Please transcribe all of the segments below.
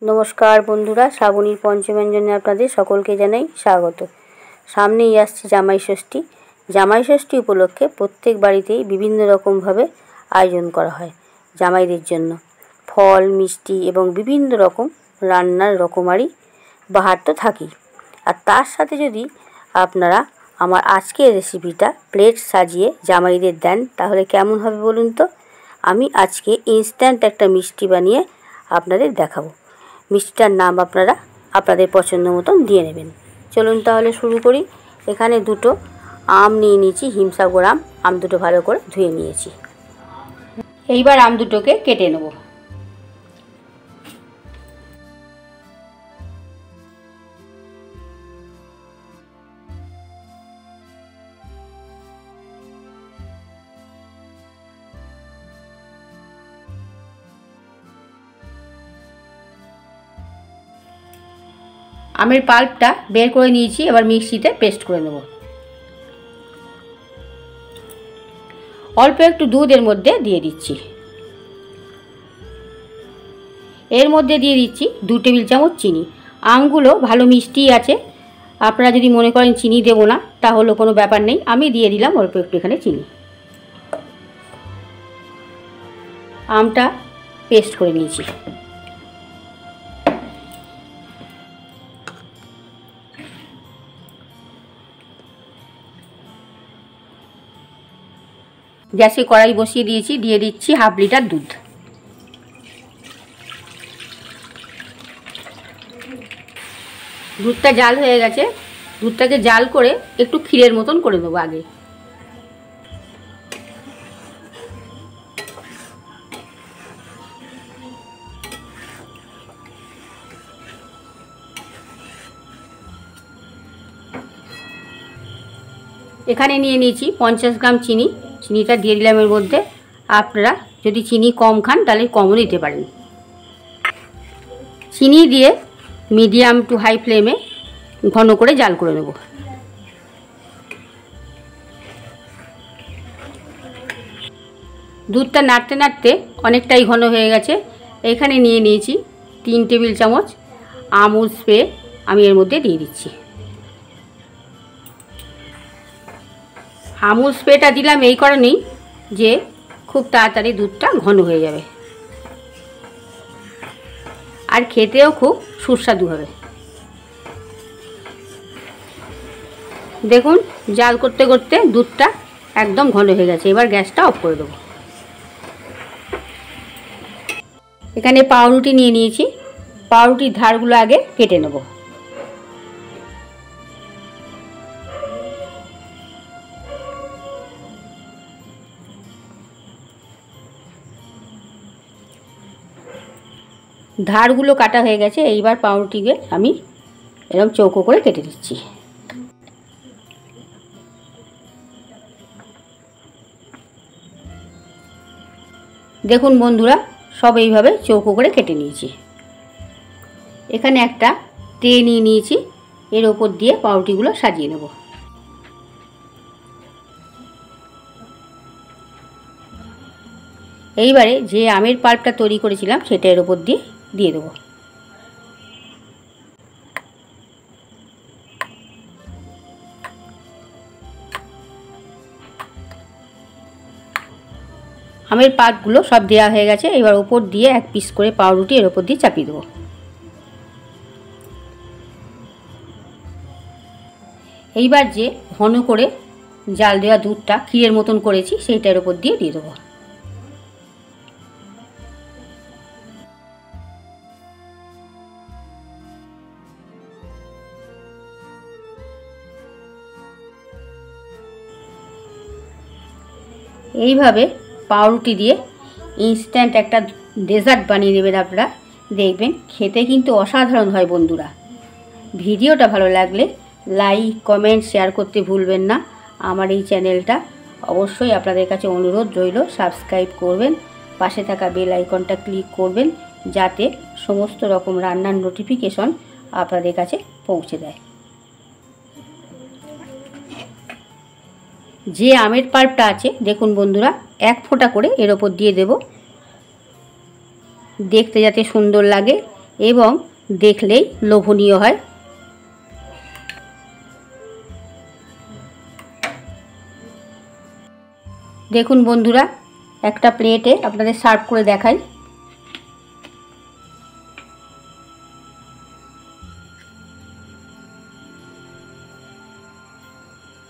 नमस्कार बंधुरा श्रावणीर पंचमेंजने आपनादेर सकलके जानाई स्वागत। सामनेई आसছে জামাই ষষ্ঠী। জামাই ষষ্ঠী उपलक्षे प्रत्येक बाड़ीतेई विभिन्न रकम भावे आयोजन करा हय জামাইদের জন্য। फल मिष्टि एबं विभिन्न रकम रान्नार रकमारी बाहार तो थाकेई। और तार साथे यदि आपनारा आमार आजकेर रेसिपिटा प्लेट साजिए জামাইদের देन ताहले केमन हबे बोलुन तो। आमी आजके इन्स्टैंट एकटा मिष्टि बानिये आपनादेर देखाबो। मिष्टिटार नाम आपनारा आपनादेर पछंद मतन दिए नेबेन। चलुन ताहले शुरू करी। एखाने दुटो आम निये निয়েছি हिमसागर आम। आम दुटो भालो करे धुए निয়েছি। এইবার आम दुटोके केटे नेब। आमेर पाल्पटा बेर करे निয়েছি। एबार मिक्सिते पेस्ट करे नेब। अल्प एकटु दूध एर मध्य दिए दिচ্ছি। एर मध्य दिए दिচ্ছি 2 टेबिल चामच चीनी। আমগুলো ভালো মিষ্টি আছে। আপনারা যদি মনে করেন চিনি দেব না তাহলে কোনো ব্যাপার নেই, আমি দিয়ে দিলাম অল্প একটু এখানে চিনি। আমটা পেস্ট করে নিয়েছি। गैसे कड़ाई बसिए दिएছি, দিয়ে দিচ্ছি हाफ लिटार दूध। दूधটা জাল হয়ে গেছে। दूधটাকে জাল করে একটু ক্ষীরের মতন করে দেব আগে। এখানে নিয়ে নিয়েছি 50 গ্রাম চিনি। চিনিটা দিয়ে দিলাম এর মধ্যে। আপনারা যদি চিনি কম খান তাহলে কমও দিতে পারেন। চিনি দিয়ে মিডিয়াম টু হাই ফ্লেমে ঘন করে জাল করে নেব। দুধটা নাড়তে নাড়তে অনেকটাই ঘন হয়ে গেছে। এখানে নিয়ে নিয়েছি 3 টেবিল চামচ আমুল স্প্রে। আমি এর মধ্যে দিয়ে দিচ্ছি। আমুল স্প্রেটা দিলাম এই কারণেই যে খুব তাড়াতাড়ি দুধটা ঘন হয়ে যাবে আর খেতেও খুব সুস্বাদু হবে। দেখুন জাল করতে করতে দুধটা একদম ঘন হয়ে গেছে। এবার গ্যাসটা অফ করে দেব। এখানে পাউরুটি নিয়ে নিয়েছি। পাউরুটির ধারগুলো আগে কেটে নেব। ধারগুলো কাটা হয়ে গেছে। এইবার পাউরুটিকে আমি এরকম চৌকো করে কেটে দিচ্ছি। দেখুন বন্ধুরা সব এইভাবে চৌকো করে কেটে নিয়েছি। এখানে একটা ট্রে নিয়ে নিয়েছি। এর ওপর দিয়ে পাউরুটিগুলো সাজিয়ে নেব। এইবারে যে আমের পাল্পটা তৈরি করেছিলাম সেটা এর ওপর দিয়ে দেবো। আমের পাল্পগুলো সব দেওয়া হয়ে গেছে। এবার ওপর দিয়ে এক পিস করে পাউরুটি এর ওপর দিয়ে চাপিয়ে দেবো। এইবার যে ঘন করে জাল দেওয়া দুধটা ক্ষীরের মতন করেছি সেইটার ওপর দিয়ে দেবো। এইভাবে পাউরুটি দিয়ে ইনস্ট্যান্ট একটা ডেজার্ট বানিয়ে নেবেন আপনারা। দেখবেন খেতে কিন্তু অসাধারণ হয় বন্ধুরা। ভিডিওটা ভালো লাগলে লাইক কমেন্ট শেয়ার করতে ভুলবেন না। আমার এই চ্যানেলটা অবশ্যই আপনাদের কাছে অনুরোধ রইল সাবস্ক্রাইব করবেন। পাশে থাকা বেল আইকনটা ক্লিক করবেন যাতে সমস্ত রকম রান্নার নোটিফিকেশন আপনাদের কাছে পৌঁছে দেয়। যে আমের পাল্পটা আছে দেখুন বন্ধুরা এক ফোঁটা করে এর ওপর দিয়ে দেব। দেখতে যাতে সুন্দর লাগে এবং দেখলেই লোভনীয় হয়। দেখুন বন্ধুরা, একটা প্লেটে আপনাদের সার্ভ করে দেখাই।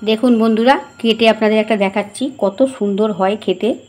দেখুন বন্ধুরা, কেটে আপনাদের একটা দেখাচ্ছি, কত সুন্দর হয় খেতে।